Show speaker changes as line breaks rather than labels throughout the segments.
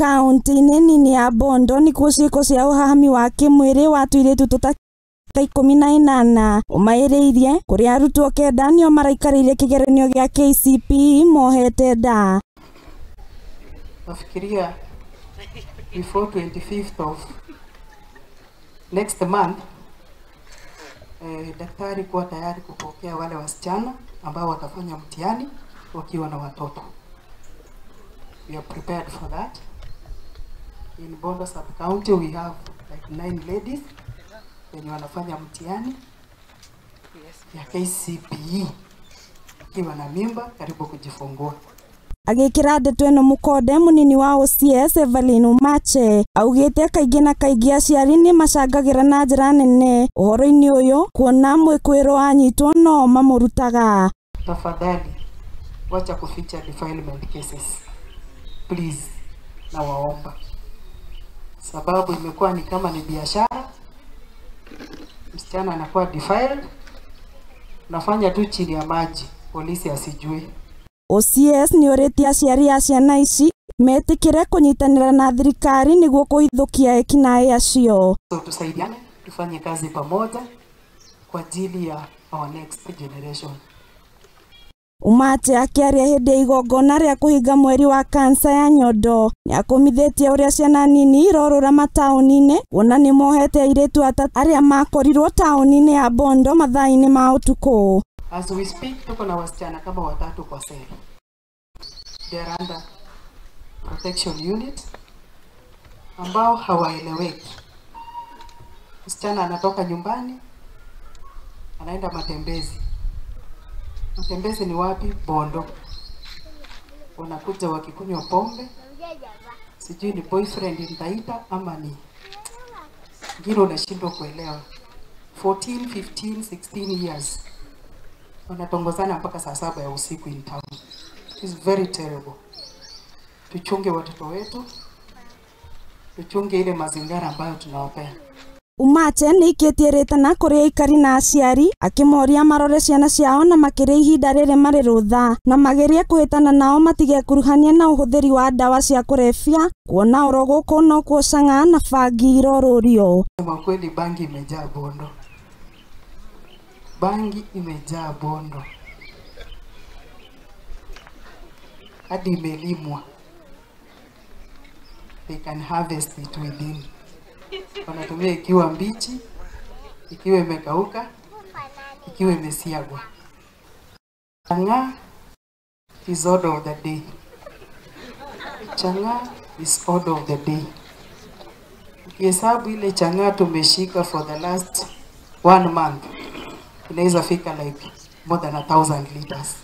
kaunti-ini nini ya Bondo nikuo ciiko cia uhahami wa kimwiri wa túirítu tũta 18 umairiirie kuri arutwo kenda nio maraikaririe kigeranio gia KCPE mohete nda.
Nafikiria before 25th of next month daktari kuwa tayari kupokea wale wasichana ambao watafanya mtihani wakiwa na watoto. We are prepared for that. In Bondo sub-county we have like 9 ladies wenye wanafanya mtihani ya KCPE wakiwa na mimba karibu kujifungua.
Agikira ndeto eno mukode munini wa OCS Evelyn Umache augite kaingi na kaingi aciari ni macangagira na njira nene uhoro-ini uyu kuona mwikwiro anyitwo no mamurutaga.
Tafadhali wacha kuficha defilement cases please, na waomba, sababu imekuwa ni kama ni biashara. Msichana anakuwa defiled, nafanya tu chini ya maji, polisi asijue.
OCS ni oreti aciari a ciana ici metikire kunyitanira na thirikari niguo kuhithukia ekinaĩ acio.
So tusaidiane, tufanye kazi pamoja kwa ajili ya our next generation.
Umache akiaria hindi ya igongona ria kuhinga mweri wa kansa ya nyondo ni akumithitie uria ciana nini irorora mataũni-inĩ kuona ni mohete airĩtu atatu aria makorirwo taũni-inĩ ya Bondo mathaa-inĩ ma ũtukũ.
As we speak, tuko na wasichana kama watatu kwa seli. They are under protection unit ambao hawaeleweki. Msichana anatoka nyumbani anaenda matembezi. Matembezi ni wapi? Bondo. Wanakuja wakikunywa pombe. Sijui ni boyfriend nitaita ama ni ngine, unashindwa kuelewa. 14, 15, 16 years. Wanatongozana mpaka saa 7 ya usiku in town. It's very terrible. Tuchunge watoto wetu. Tuchunge ile mazingira ambayo tunawapea.
Umache ni ikitie ritana kuri aikari na aciari akimoria marore ciana ciao na makiria ihinda riri mari rutha na magerie kuhitana nao matige kuruhania na uhuthiri wa dawa cia kurefia kuona uroguku no kucanga na bangi irorurio.
Kwa kweli bangi imejaa Bondo. Bangi imejaa Bondo. Hadi imelimwa. They can harvest it within. Wanatumia ikiwa mbichi, ikiwa imekauka, ikiwa imesiagwa. Chang'aa is order of the day. Chang'aa is order of the day. Ukihesabu ile chang'aa tumeshika for the last 1 month, inaweza fika like more than 1,000 liters.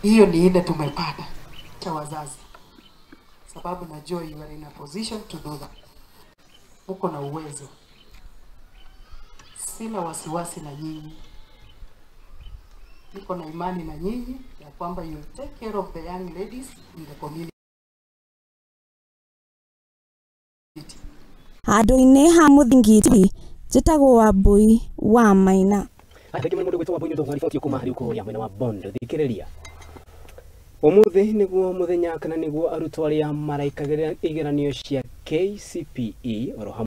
Hiyo ni ile tumepata cha wazazi, sababu najua you are in a position to do that. Uko na uwezo. Sina wasiwasi na nyinyi. Niko na imani na nyinyi ya kwamba you take care of the young ladies in the community.
Handũ-inĩ ha mũthingiti njĩtagwo Wambui wa Maina.
Andũ mũndũ gwĩtwo Wambui nĩ riboti kuma harĩ ũkũria mwena wa Bondo. Thikĩrĩria. Ũmũthĩ nĩguo mũthenya kana nĩguo arutwo arĩa maraikagĩra igeranio cia KCPE